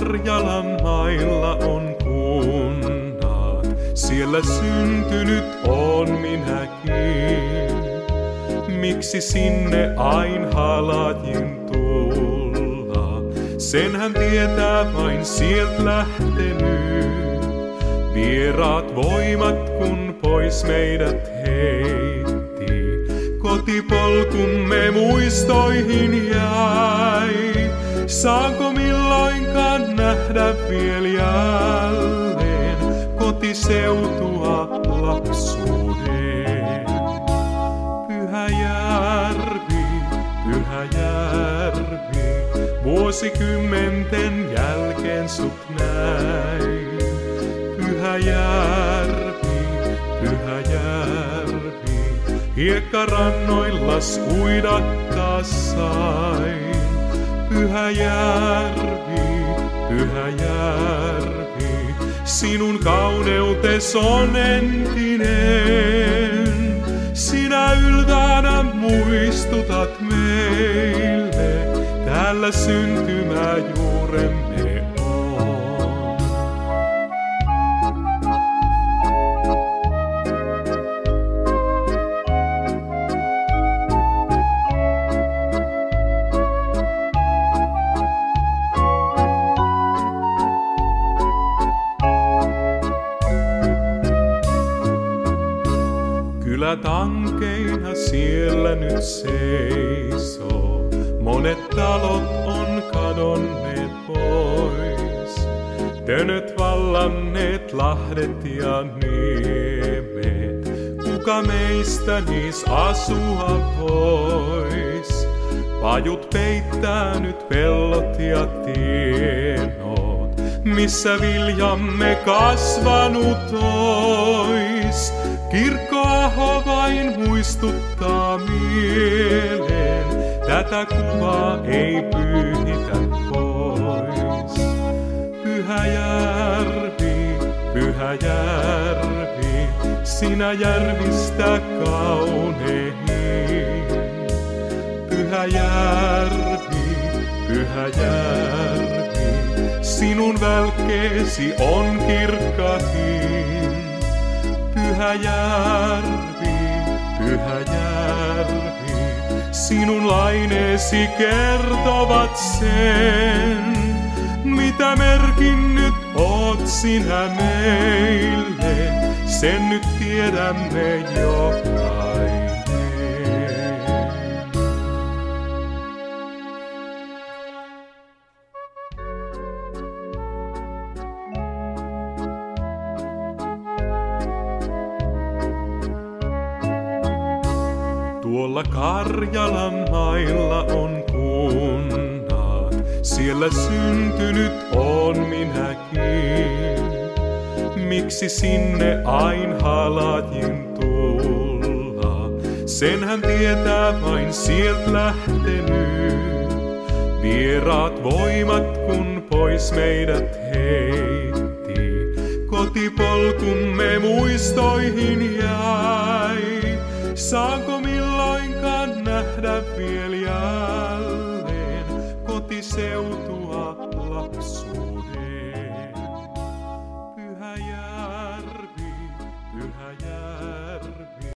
Karjalan mailla on kunnat, siellä syntynyt on minäkin. Miksi sinne ain halajin tulla? Senhän tietää vain sielt lähtenyt. Vieraat voimat kun pois meidät heitti, kotipolkumme muistoihin jäi. Saanko milloinkaan nähdä vielä jälleen kotiseutua lapsuuden? Pyhä järvi, vuosikymmenten jälkeen sut näin. Pyhä järvi, hiekkarannoillas uida taas sain. Pyhä järvi, sinun kauneutes on entinen. Sinä ylväänä muistutat meille, täällä syntymäjuuremme on. Kylät ankeina siellä nyt seisoo, monet talot on kadonneet pois. Tönöt vallanneet lahdet ja niemet, kuka meistä niis asua vois? Pajut peittää nyt pellot ja tienot, missä viljamme kasvanut ois. Kirkkoaho vain muistuttaa mieleen, tätä kuvaa ei pyyhitä pois. Pyhä järvi, sinä järvistä kaunein. Pyhä järvi, sinun välkkeesi on kirkkahin. Pyhä järvi, sinun laineesi kertovat sen, mitä merkinnyt oot sinä meille, sen nyt tiedämme jokainen. Tuolla Karjalan mailla on kunnat, siellä syntynyt on minäkin. Miksi sinne ain halajin tulla? Senhän tietää vain sielt lähtenyt. Vieraat voimat kun pois meidät heitti, kotipolkumme muistoihin jäi. Saanko milloinkaan nähdä vielä jälleen kotiseutua lapsuuden? Pyhä järvi,